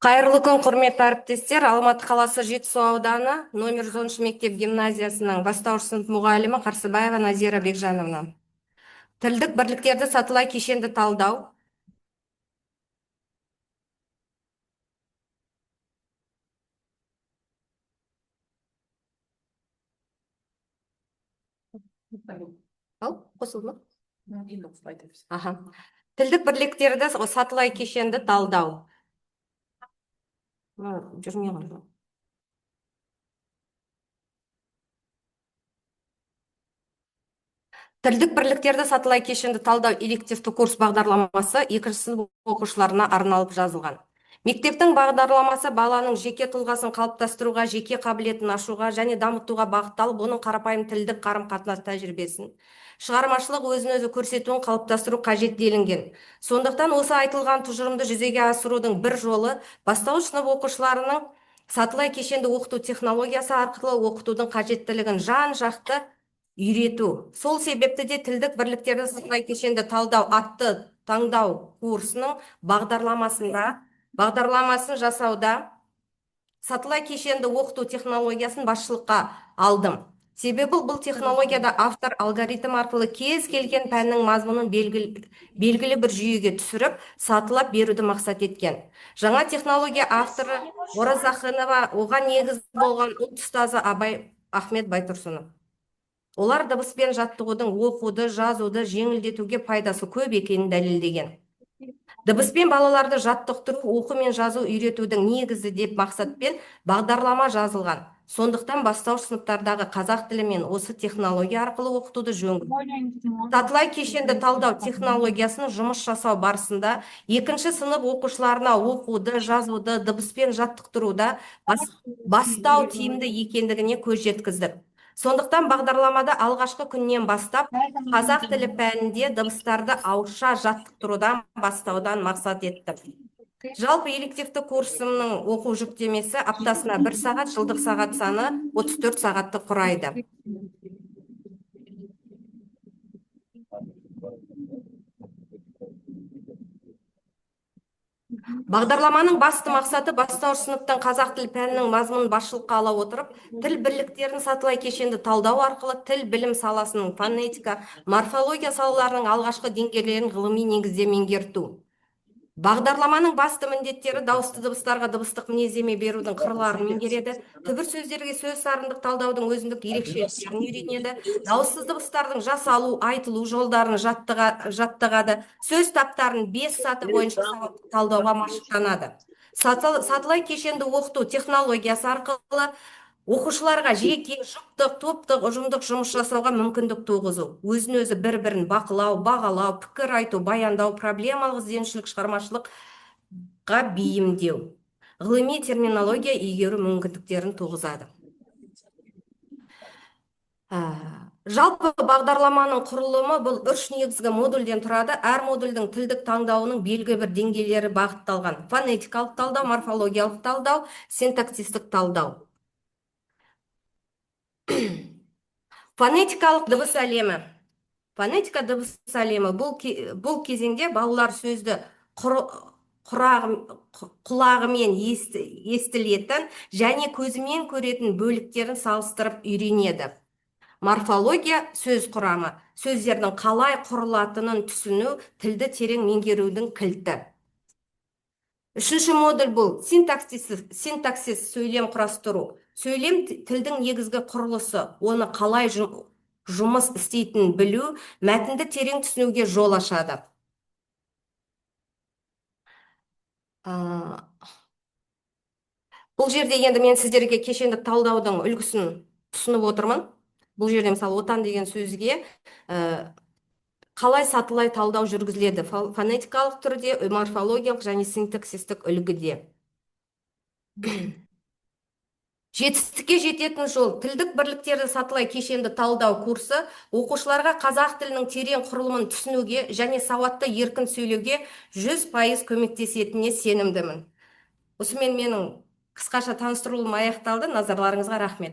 Қайырлы күн, құрметті әріптестер. Алматы қаласы Жетісу ауданы номер 110 мектеп гимназиясының бастауыш сынып мұғалімі Қарсыбаева Назира Бекжановна. Тілдік бірліктерді сатылай кешенді талдау. Ал, қосылды ма? Аха. Тілдік бірліктерді сатылай кешенді талдау. Жүрмей қалды. Тілдік бірліктерді сатылай кешенді талдау элективті курс бағдарламасы 2-ші сынып оқушыларына арналып жазылған. Мектептің бағдарламасы баланың жеке тұлғасын қалыптастыруға, жеке қабілетін ашуға және дамытуға бағытталып, оның қарапайым тілдік қарым-қатынас тәжірибесін, шығармашылық өзін-өзі көрсетуін қалыптастыру қажет делінген. Сондықтан осы айтылған тұжырымды жүзеге асырудың бір жолы бастауыш сынып оқушыларының сатылай кешенді оқыту технологиясы арқылы оқытудың қажеттілігін жан-жақты үйрету. Сол себепті де тілдік бірліктерді сатылай кешенді талдау атты таңдау курсының бағдарламасын жасауда сатылай кешенді оқыту технологиясын басшылыққа алдым. Себебі бұл технологияда автор алгоритм арқылы кез келген пәннің мазмұнын белгілі бір жүйеге түсіріп, сатылап беруді мақсат еткен. Жаңа технология авторы Оразақынова, оған негіз болған ұлт ұстазы Абай Ахмет Байтұрсынов. Олар дыбыспен жаттығудың оқуды, жазуды жеңілдетуге пайдасы көп екенін дәлелдеген. Дыбыспен балаларды жаттықтыру, оқу мен жазу үйретудің негізі деп мақсатпен бағдарлама жазылған. Сондықтан бастауыш сыныптардағы қазақ тілі мен осы технология арқылы оқытуды жөн көрдім. Сатылай кешенді талдау технологиясын жұмыс жасау барысында 2-ші сынып оқушыларына оқуды, жазуды, дыбыспен жаттықтыруда бастау тиімді екендігіне көз жеткіздік. Сондықтан бағдарламада алғашқы күннен бастап қазақ тілі пәнінде дыбыстарды ауызша жаттықтырудан бастаудан мақсат еттім. Жалпы элективті курсымның оқу жүктемесі аптасына 1 сағат, жылдық сағат саны 34 сағатты құрайды. Бағдарламаның басты мақсаты бастауыш сыныптың қазақ тіл пәнінің мазмұнын басшылыққа ала отырып, тіл бірліктерін сатылай кешенді талдау арқылы тіл білім саласының фонетика, морфология салаларының алғашқы деңгейлерін ғылыми негізде меңгерту. Бағдарламаның басты міндеттері дауысты дыбыстарға дыбыстық мінездеме берудің қырларын меңгереді, түбір сөздерге сөз сарындық талдаудың өзіндік ерекшеліктерін үйренеді, дауыссыз дыбыстардың жасалу, айтылу жолдарын жаттығады, сөз таптарын 5 саты бойынша сауаттық талдауға машықтанады. Сатылай кешенді оқыту технологиясы арқылы оқушыларға жеке, жұптық, топтық, ұжымдық жұмыс жасауға мүмкіндік туғызу, өзін-өзі бір-бірін бақылау, бағалау, пікір айту, баяндау, проблемалық ізденушілік, шығармашылыққа бейімдеу, ғылыми терминология игеру мүмкіндіктерін туғызады. Жалпы бағдарламаның құрылымы бұл 3 негізгі модульден тұрады. Әр модульдің тілдік таңдауының белгілі бір деңгейлері бағытталған: фонетикалық талдау, морфологиялық талдау, синтаксистік талдау. Фонетикалық дыбыс әлемі. Фонетика дыбыс әлемі бұл кезеңде балалар сөзді құлағымен естілетін және көзімен көретін бөліктерін салыстырып үйренеді. Морфология сөз құрамы, сөздердің қалай құрылатынын түсіну, тілді терең меңгерудің кілті. 3-ші модуль бұл синтаксис сөйлем құрастыру. Сөйлем тілдің негізгі құрылысы, оны қалай жұмыс істейтінін білу, мәтінді терең түсінуге жол ашады. Бұл жерде енді мен сіздерге кешендік талдаудың үлгісін түсініп отырмын. Бұл жерде мысалы отан деген сөзге қалай сатылай талдау жүргізіледі: фонетикалық түрде, морфологиялық және синтаксистік үлгіде. Жетістікке жететін жол. Тілдік бірліктерді сатылай кешенді талдау курсы оқушыларға қазақ тілінің терең құрылымын түсінуге және сауатты еркін сөйлеуге 100% көмектесетініне сенімдімін. Осымен менің қысқаша таныстырылуым аяқталды. Назарларыңызға рахмет.